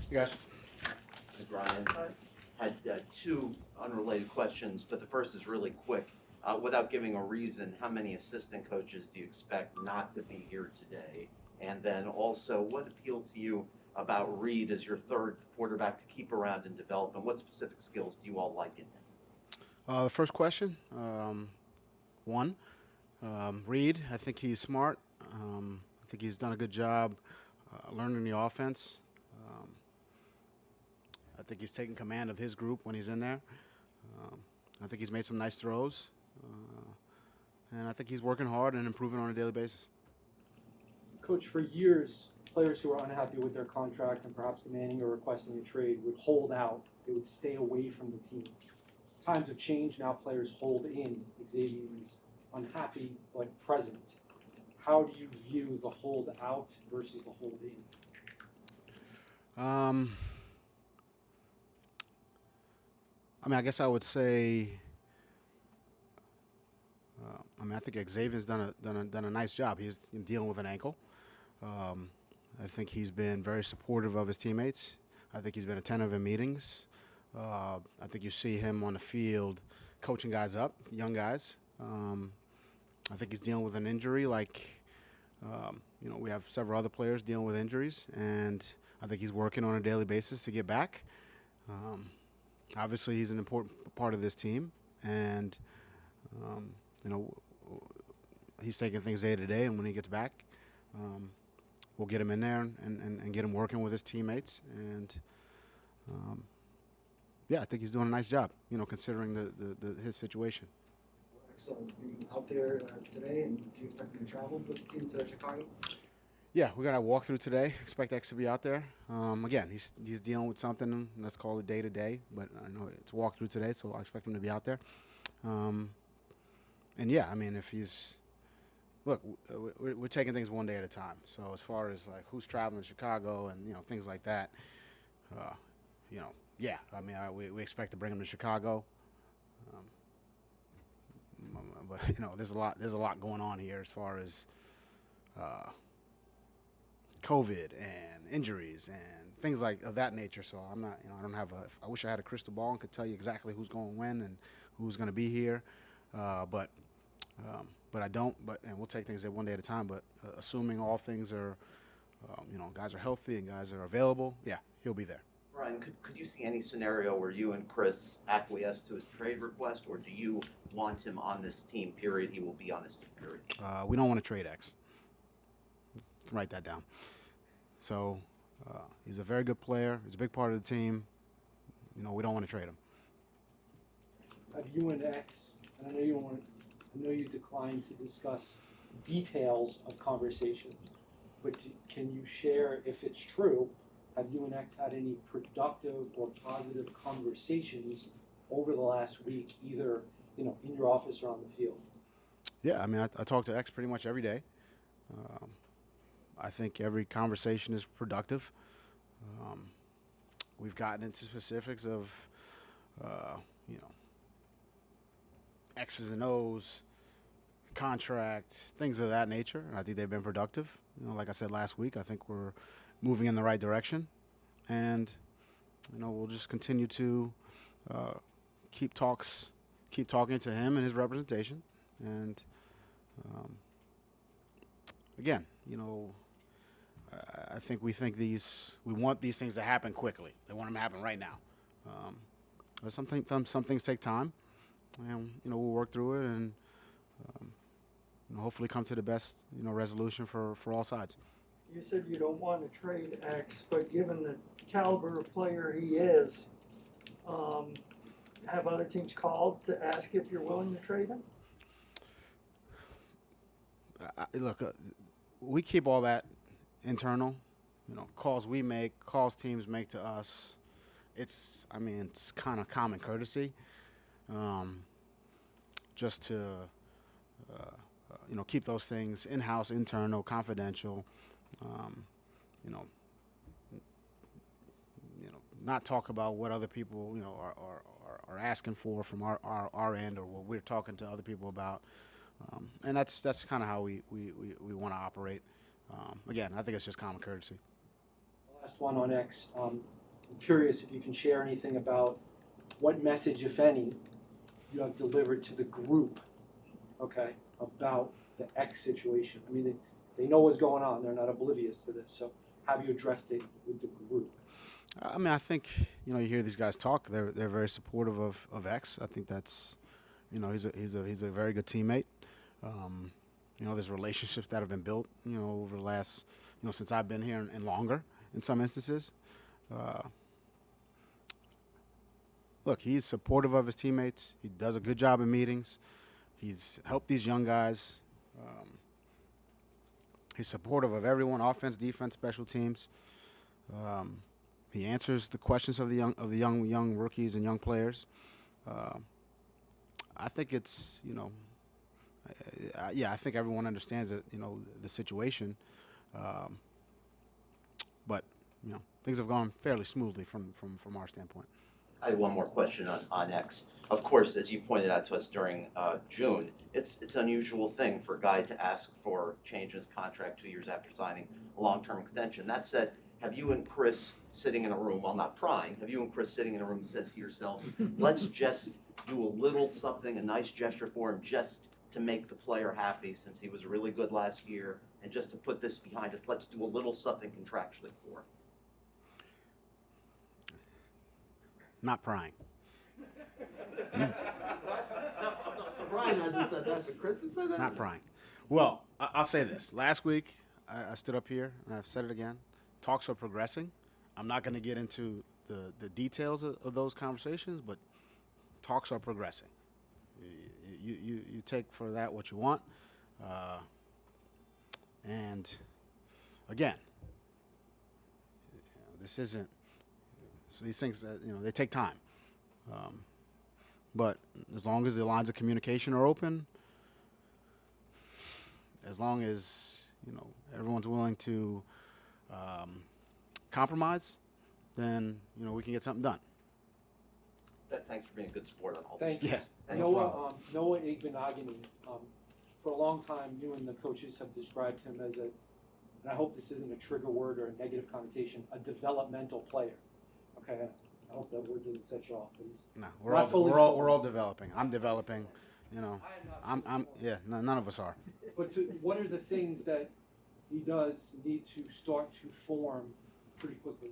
You guys. Hey, Brian. Had two unrelated questions, but the first is really quick. Without giving a reason, how many assistant coaches do you expect not to be here today? And then also, what appealed to you about Reed as your third quarterback to keep around and develop, and what specific skills do you all like in him? The first question, one, Reed. I think he's smart. I think he's done a good job learning the offense. Um, I think he's taking command of his group when he's in there. Um, I think he's made some nice throws. And I think he's working hard and improving on a daily basis. Coach, for years, players who are unhappy with their contract and perhaps demanding or requesting a trade would hold out. They would stay away from the team. Times have changed. Now players hold in. Xavier is unhappy but present. How do you view the hold out versus the hold in? I guess I would say. I think Xavier's done a nice job. He's dealing with an ankle. I think he's been very supportive of his teammates. I think he's been attentive in meetings. I think you see him on the field coaching guys up, young guys. I think he's dealing with an injury we have several other players dealing with injuries, and I think he's working on a daily basis to get back. Obviously, he's an important part of this team, and he's taking things day to day, and when he gets back, we'll get him in there and get him working with his teammates. And, I think he's doing a nice job, considering his situation. Excellent. Being out there today, and do you expect him to travel with the team to Chicago? Yeah, we're gonna walk through today. Expect X to be out there. Again, he's dealing with something. Let's call it day to day, but I know it's a walkthrough today, so I expect him to be out there. If he's we're taking things one day at a time. So as far as like who's traveling to Chicago and things like that, we expect to bring him to Chicago. But there's a lot going on here as far as COVID and injuries and things of that nature. So I'm not, I wish I had a crystal ball and could tell you exactly who's going to win and who's going to be here. But I don't. And we'll take things one day at a time. But assuming all things are, guys are healthy and guys are available, yeah, he'll be there. Brian, could you see any scenario where you and Chris acquiesce to his trade request, or do you want him on this team, period? He will be on this team, period. We don't want to trade X. You can write that down. So he's a very good player. He's a big part of the team. We don't want to trade him. Have you and X, and I know you declined to discuss details of conversations, but can you share if it's true? Have you and X had any productive or positive conversations over the last week, either in your office or on the field? Yeah, I talk to X pretty much every day. I think every conversation is productive. We've gotten into specifics of, X's and O's, contracts, things of that nature, and I think they've been productive. Like I said last week, I think we're moving in the right direction, and we'll just continue to keep talking to him and his representation, and again, I think we want these things to happen quickly. They want them to happen right now. But some things take time, and we'll work through it and hopefully come to the best resolution for all sides. You said you don't want to trade X, but given the caliber of player he is, have other teams called to ask if you're willing to trade him? Look, we keep all that internal. Calls we make, calls teams make to us. It's kind of common courtesy, just to keep those things in-house, internal, confidential. Not talk about what other people are asking for from our end, or what we're talking to other people about. And that's kind of how we want to operate. Again, I think it's just common courtesy. Last one on X. I'm curious if you can share anything about what message, if any, you have delivered to the group, okay, about the X situation. I mean, they know what's going on. They're not oblivious to this. So have you addressed it with the group? I mean, I think, you hear these guys talk. They're very supportive of X. I think that's, he's a very good teammate. There's relationships that have been built, over the last, since I've been here and longer in some instances. Look, he's supportive of his teammates. He does a good job in meetings. He's helped these young guys. He's supportive of everyone: offense, defense, special teams. He answers the questions of the young rookies and young players. I think it's I think everyone understands it. The situation, but things have gone fairly smoothly from our standpoint. I had one more question on X. Of course, as you pointed out to us during June, it's an unusual thing for a guy to ask for change in his contract 2 years after signing a long-term extension. That said, have you and Chris sitting in a room, while not prying, have you and Chris sitting in a room said to yourself, let's just do a little something, a nice gesture for him, just to make the player happy since he was really good last year, and just to put this behind us, let's do a little something contractually for him? Not prying. So Brian hasn't said that, but Chris has said that? Not prying. Well, I'll say this. Last week, I stood up here, and I've said it again. Talks are progressing. I'm not going to get into the details of those conversations, but talks are progressing. You take for that what you want. And, again, this isn't – so these things, they take time. But as long as the lines of communication are open, as long as, everyone's willing to compromise, then, we can get something done. Thanks for being a good sport on all Thank this. you. Yeah. Thank you. Noah Igbinoghene, for a long time, you and the coaches have described him as and I hope this isn't a trigger word or a negative connotation, a developmental player. Okay, I hope that word doesn't set you off. But No, we're all developing. I'm developing. None of us are. But what are the things that he does need to start to form pretty quickly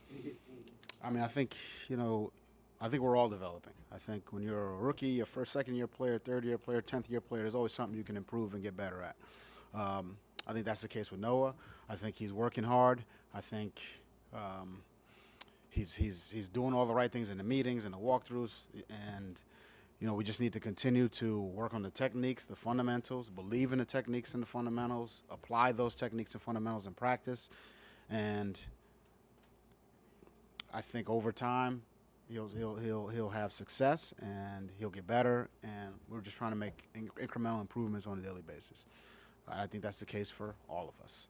in his game? I mean, I think we're all developing. I think when you're a rookie, a first, second-year player, third-year player, 10th-year player, there's always something you can improve and get better at. I think that's the case with Noah. I think he's working hard. I think he's doing all the right things in the meetings and the walkthroughs, and we just need to continue to work on the techniques, the fundamentals, believe in the techniques and the fundamentals, apply those techniques and fundamentals in practice, and I think over time he'll have success and he'll get better, and we're just trying to make incremental improvements on a daily basis. I think that's the case for all of us.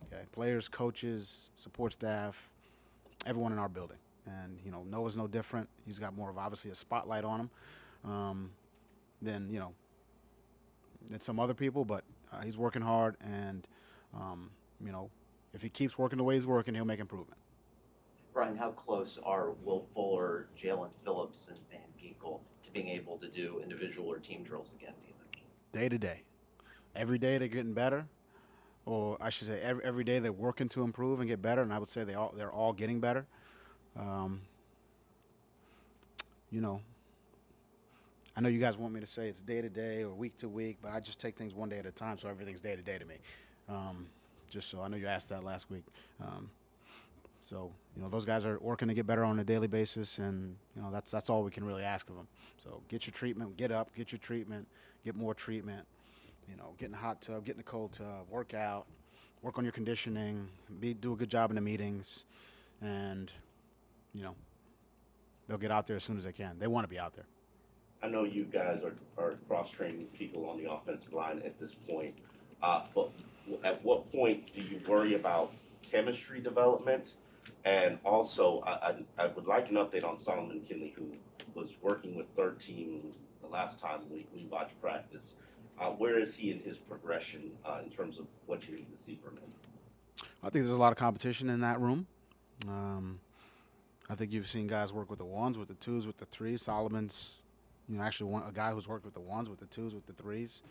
Okay, players, coaches, support staff, everyone in our building. And, Noah's no different. He's got more of obviously a spotlight on him than some other people, but he's working hard, and, if he keeps working the way he's working, he'll make improvement. Brian, how close are Will Fuller, Jalen Phillips, and Van Ginkel to being able to do individual or team drills again, do you think? Day to day. Every day they're getting better, or I should say every day they're working to improve and get better, and I would say they're all getting better. I know you guys want me to say it's day to day or week to week, but I just take things one day at a time, so everything's day to day to me. Just so I know you asked that last week. So those guys are working to get better on a daily basis, and that's all we can really ask of them. So get your treatment, get up, get your treatment, get more treatment. Get in the hot tub, get in the cold tub, work out, work on your conditioning, do a good job in the meetings, and they'll get out there as soon as they can. They want to be out there. I know you guys are cross-training people on the offensive line at this point, but at what point do you worry about chemistry development? And also, I would like an update on Solomon Kinley, who was working with third team the last time we watched practice. Where is he in his progression in terms of what you need to see from him? I think there's a lot of competition in that room. I think you've seen guys work with the ones, with the twos, with the threes. Solomon's, actually a guy who's worked with the ones, with the twos, with the threes.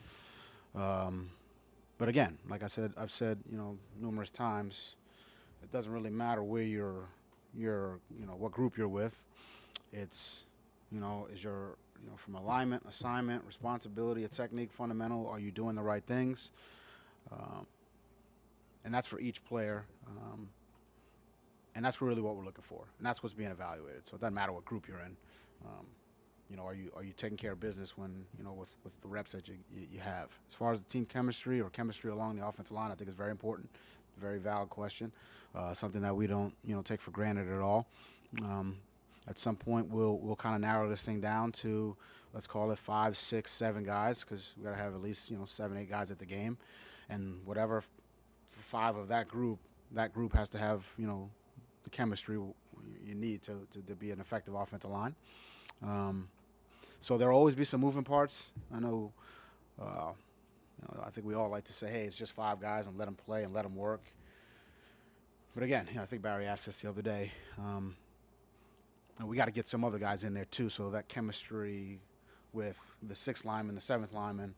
But again, like I've said, numerous times, it doesn't really matter where what group you're with. It's, is your, from alignment, assignment, responsibility, a technique, fundamental, are you doing the right things? And that's for each player. And that's really what we're looking for. And that's what's being evaluated. So it doesn't matter what group you're in. Are you taking care of business when, with the reps that you have? As far as the team chemistry or chemistry along the offensive line, I think it's very important. Very valid question. Something that we don't, take for granted at all. At some point, we'll kind of narrow this thing down to, let's call it 5, 6, 7 guys, because we got to have at least 7, 8 guys at the game, and whatever for 5 of that group has to have the chemistry you need to be an effective offensive line. So there'll always be some moving parts. I know. I think we all like to say, hey, it's just 5 guys and let them play and let them work. But again, I think Barry asked us the other day. We got to get some other guys in there too, so that chemistry with the 6th lineman, the 7th lineman,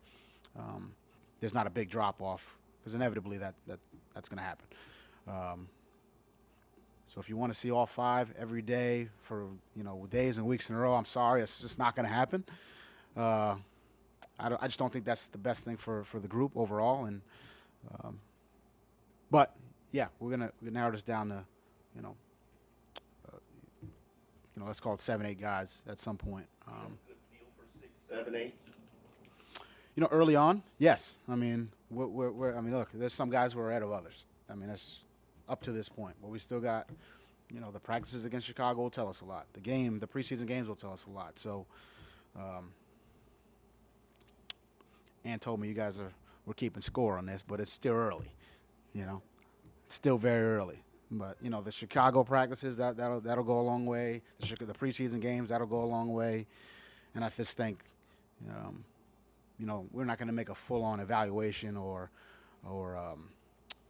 there's not a big drop off, because inevitably that's going to happen. So if you want to see all 5 every day for days and weeks in a row, I'm sorry, it's just not going to happen. I just don't think that's the best thing for the group overall. And but yeah, we're gonna narrow this down to let's call it 7, 8 guys at some point. Good feel for 6, 7, 8. Early on, yes. I mean, look, there's some guys who are ahead of others. I mean, that's up to this point, but we still got, the practices against Chicago will tell us a lot. The preseason games will tell us a lot. So, Ann told me you guys we're keeping score on this, but it's still early. It's still very early. But the Chicago practices that'll go a long way. The preseason games, that'll go a long way. And I just think, we're not going to make a full-on evaluation or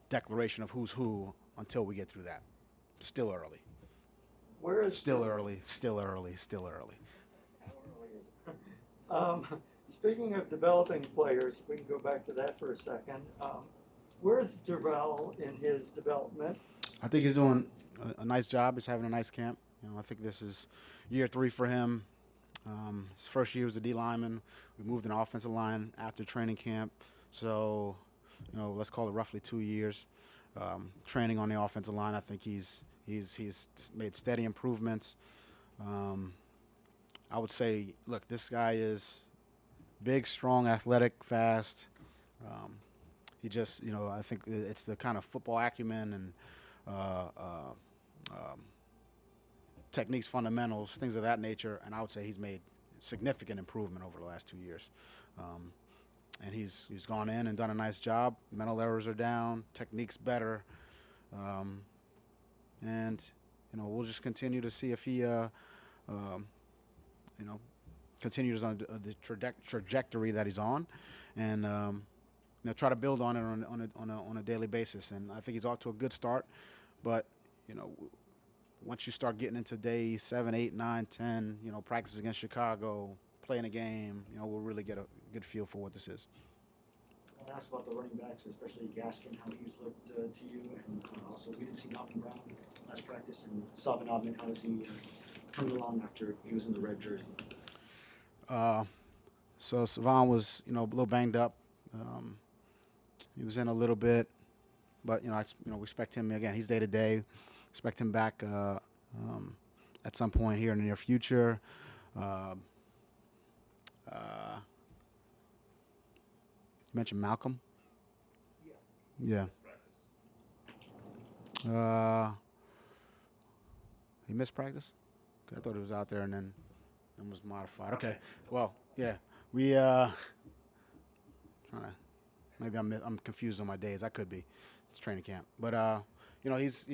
declaration of who's who until we get through that. Still early. Where is Still early. Still early. Still early. Speaking of developing players, if we can go back to that for a second, where is Dervell in his development? I think he's doing a nice job. He's having a nice camp. I think this is year 3 for him. His first year was the D lineman. We moved an offensive line after training camp. So, let's call it roughly 2 years. Training on the offensive line, I think he's made steady improvements. I would say, look, this guy is big, strong, athletic, fast. He just, I think it's the kind of football acumen and techniques, fundamentals, things of that nature, and I would say he's made significant improvement over the last 2 years. And he's gone in and done a nice job. Mental errors are down, technique's better, and we'll just continue to see if he continues on the trajectory that he's on, and try to build on it on a daily basis. And I think he's off to a good start, but once you start getting into day 7, 8, 9, 10, practice against Chicago, playing a game, we'll really get a good feel for what this is. I want to ask about the running backs, especially Gaskin, how he's looked to you, and also we didn't see Malcolm Brown last practice, and Sabin Oddman, how is he coming along after he was in the red jersey? So Javon was, a little banged up. He was in a little bit, but we expect him again. He's day to day. Expect him back at some point here in the near future. You mentioned Malcolm. Yeah. He missed practice. I thought he was out there and then was modified. Okay. Well, yeah. We trying to. Maybe I'm confused on my days. I could be. It's training camp, but he's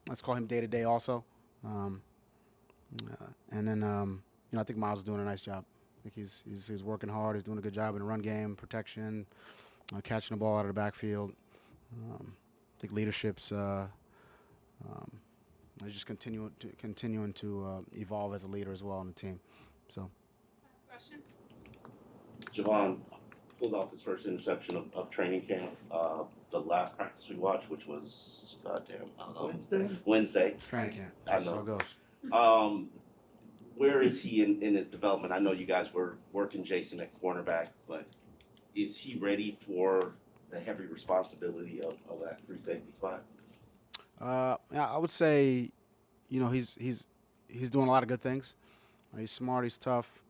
let's call him day to day also. And then I think Miles is doing a nice job. I think he's working hard. He's doing a good job in the run game, protection, catching the ball out of the backfield. I think leadership's he's just continuing to evolve as a leader as well on the team. So. Last question. Javon pulled off his first interception of training camp. The last practice we watched, which was Wednesday. Training camp. I That's know. how it goes. Where is he in his development? I know you guys were working Jason at cornerback, but is he ready for the heavy responsibility of that free safety spot? Yeah, I would say, he's doing a lot of good things. He's smart. He's tough.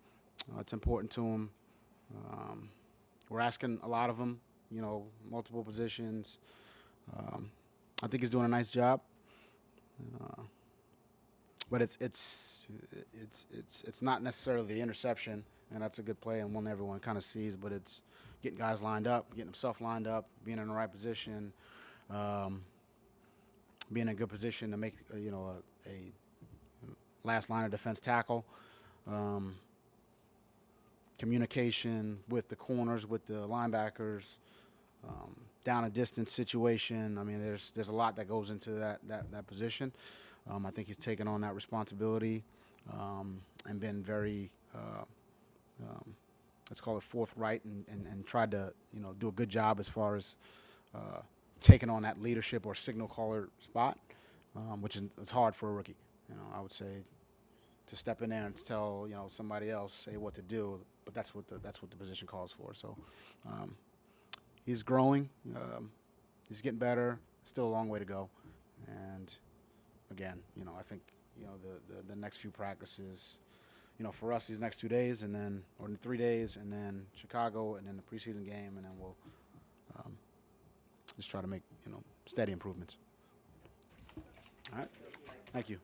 It's important to him. We're asking a lot of him. Multiple positions. I think he's doing a nice job. But it's not necessarily the interception, and that's a good play and one everyone kind of sees. But it's getting guys lined up, getting himself lined up, being in the right position, being in a good position to make a last line of defense tackle. Communication with the corners, with the linebackers, down a distance situation. I mean, there's a lot that goes into that position. I think he's taken on that responsibility and been very, let's call it forthright, and tried to do a good job as far as taking on that leadership or signal caller spot, which is hard for a rookie. I would say to step in there and tell somebody else say what to do, but that's what the position calls for. So he's growing, he's getting better. Still a long way to go, and again, I think the next few practices, for us these next 2 days, and then or in 3 days, and then Chicago, and then the preseason game, and then we'll just try to make steady improvements. All right, thank you.